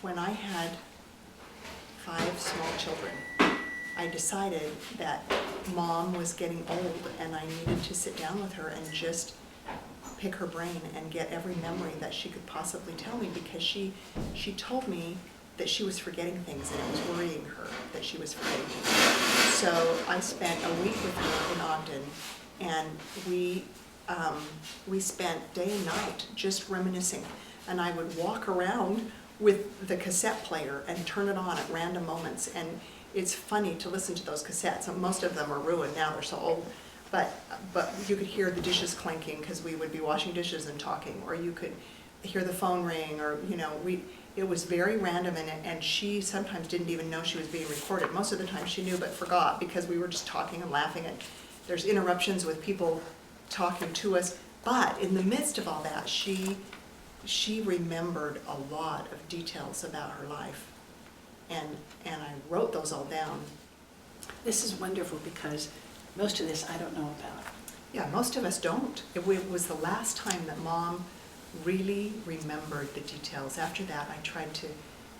when I had 5 small children, I decided that Mom was getting old and I needed to sit down with her and just pick her brain and get every memory that she could possibly tell me, because she told me that she was forgetting things and it was worrying her that she was forgetting things. So I spent a week with her in Ogden, and we spent day and night just reminiscing. And I would walk around with the cassette player and turn it on at random moments. And it's funny to listen to those cassettes. Most of them are ruined now, they're so old. But you could hear the dishes clanking because we would be washing dishes and talking, or you could hear the phone ring, or it was very random, and she sometimes didn't even know she was being recorded. Most of the time she knew but forgot, because we were just talking and laughing, and there's interruptions with people talking to us. But in the midst of all that, she remembered a lot of details about her life, and I wrote those all down. This is wonderful, because most of this I don't know about. Yeah, most of us don't. It was the last time that Mom really remembered the details. After that, I tried to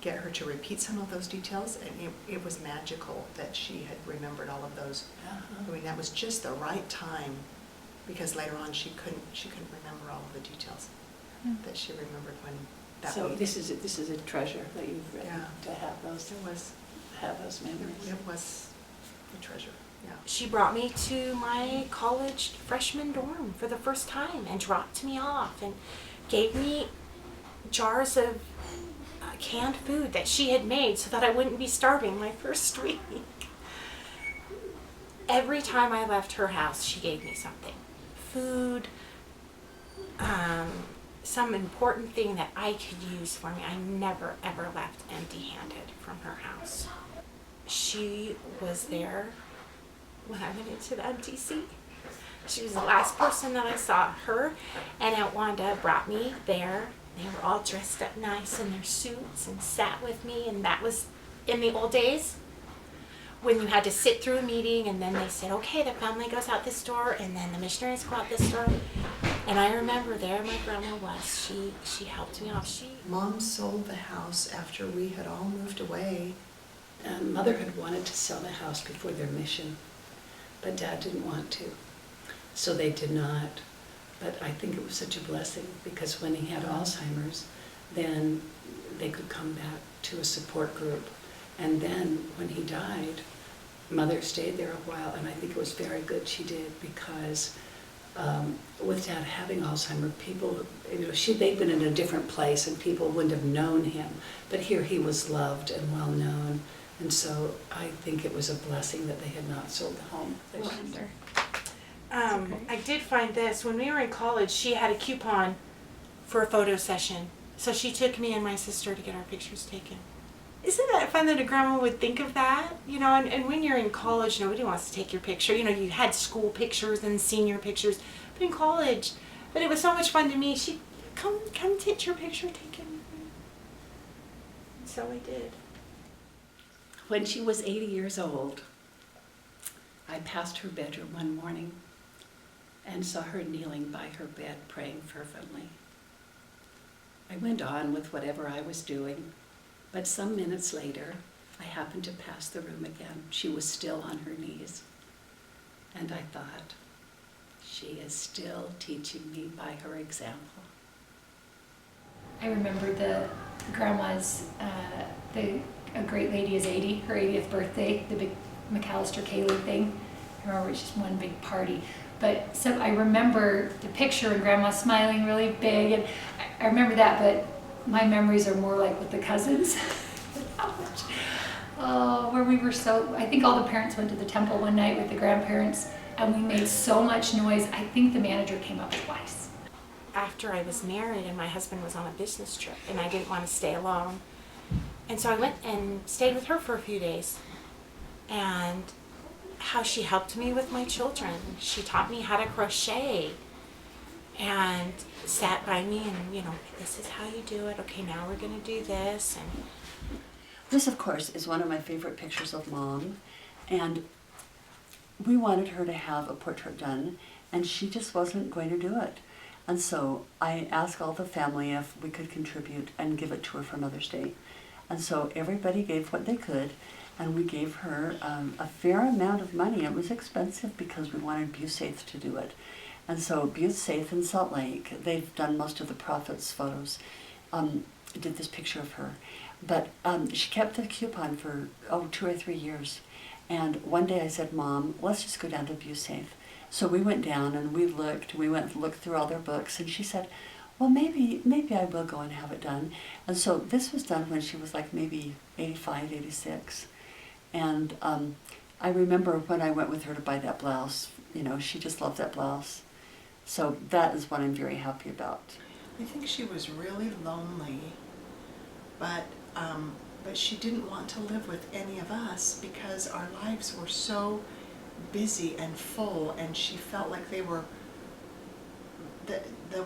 get her to repeat some of those details, and it was magical that she had remembered all of those. I mean, that was just the right time, because later on she couldn't remember all of the details that she remembered when that So week. this is a treasure that you've written, to have those memories. It was a treasure. Yeah. She brought me to my college freshman dorm for the first time and dropped me off and gave me jars of canned food that she had made so that I wouldn't be starving my first week. Every time I left her house, she gave me something. Food, some important thing that I could use for me. I never, ever left empty-handed from her house. She was there when I went into the MTC. She was the last person that I saw. Her and Aunt Wanda brought me there. They were all dressed up nice in their suits and sat with me, and that was in the old days when you had to sit through a meeting, and then they said, okay, the family goes out this door, and then the missionaries go out this door. And I remember there my grandma was. She helped me off. Mom sold the house after we had all moved away. Mother had wanted to sell the house before their mission, but Dad didn't want to, so they did not. But I think it was such a blessing, because when he had Alzheimer's, then they could come back to a support group. And then when he died, Mother stayed there a while, and I think it was very good she did, because with Dad having Alzheimer's, people, they'd been in a different place and people wouldn't have known him. But here he was loved and well known. And so I think it was a blessing that they had not sold the home. I did find this. When we were in college, she had a coupon for a photo session. So she took me and my sister to get our pictures taken. Isn't that fun that a grandma would think of that? And when you're in college, nobody wants to take your picture. You had school pictures and senior pictures, but in college, but it was so much fun to me. She'd come get your picture taken. So I did. When she was 80 years old, I passed her bedroom one morning and saw her kneeling by her bed praying fervently. I went on with whatever I was doing, but some minutes later, I happened to pass the room again. She was still on her knees. And I thought, she is still teaching me by her example. I remember the grandma's, a great lady is 80, her 80th birthday, the big McAllister Kaylee thing. I remember it was just one big party. But so I remember the picture and grandma smiling really big, and I remember that, but my memories are more like with the cousins. Where we were I think all the parents went to the temple one night with the grandparents, and we made so much noise. I think the manager came up twice. After I was married and my husband was on a business trip and I didn't want to stay alone. And so I went and stayed with her for a few days. And how she helped me with my children. She taught me how to crochet and sat by me and, this is how you do it. Okay, now we're going to do this. And this, of course, is one of my favorite pictures of Mom. And we wanted her to have a portrait done, and she just wasn't going to do it. And so I asked all the family if we could contribute and give it to her for Mother's Day. And so everybody gave what they could, and we gave her a fair amount of money. It was expensive because we wanted Busaith to do it. And so Busaith in Salt Lake, they've done most of the Prophets photos, did this picture of her. But she kept the coupon for, 2 or 3 years. And one day I said, Mom, let's just go down to Busaith. So we went down and we went and looked through all their books, and she said, well, maybe I will go and have it done. And so this was done when she was like maybe 85, 86. And I remember when I went with her to buy that blouse, she just loved that blouse. So that is what I'm very happy about. I think she was really lonely, but she didn't want to live with any of us because our lives were so busy and full, and she felt like the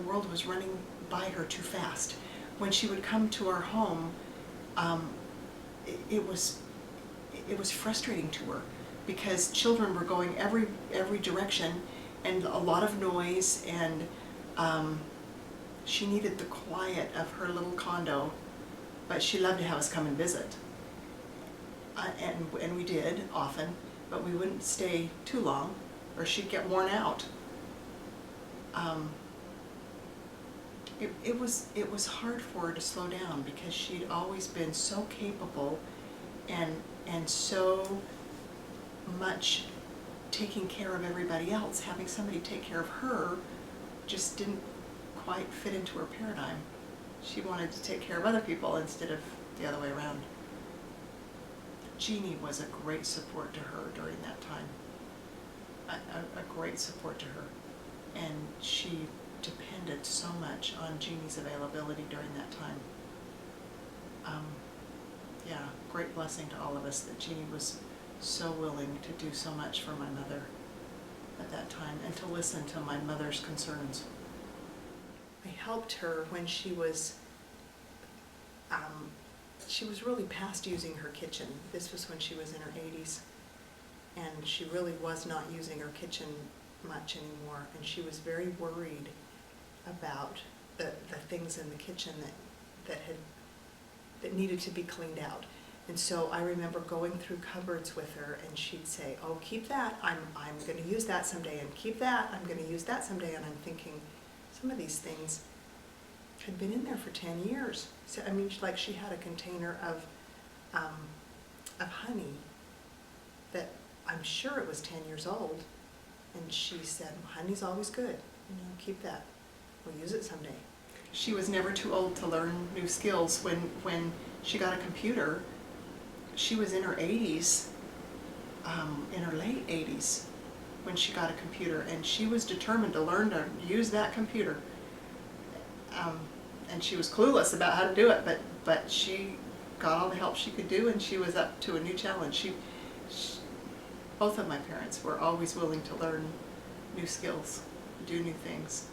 world was running by her too fast. When she would come to our home, it was frustrating to her because children were going every direction and a lot of noise, and she needed the quiet of her little condo, but she loved to have us come and visit. And we did often, but we wouldn't stay too long or she'd get worn out. It was hard for her to slow down because she'd always been so capable and so much taking care of everybody else. Having somebody take care of her just didn't quite fit into her paradigm. She wanted to take care of other people instead of the other way around. Jeannie was a great support to her during that time. A great support to her. And she depended so much on Jeannie's availability during that time. Yeah, great blessing to all of us that Jeannie was so willing to do so much for my mother at that time and to listen to my mother's concerns. I helped her when she was really past using her kitchen. This was when she was in her 80s, and she really was not using her kitchen much anymore, and she was very worried about the things in the kitchen that needed to be cleaned out. And so I remember going through cupboards with her, and she'd say, oh, keep that, I'm going to use that someday, and keep that, I'm going to use that someday. And I'm thinking, some of these things had been in there for 10 years. So, I mean, like she had a container of honey that I'm sure it was 10 years old. And she said, honey's always good, keep that. We'll use it someday. She was never too old to learn new skills. When she got a computer, she was in her 80s, in her late 80s, when she got a computer, and she was determined to learn to use that computer. And she was clueless about how to do it, but she got all the help she could do, and she was up to a new challenge. Both of my parents were always willing to learn new skills, do new things.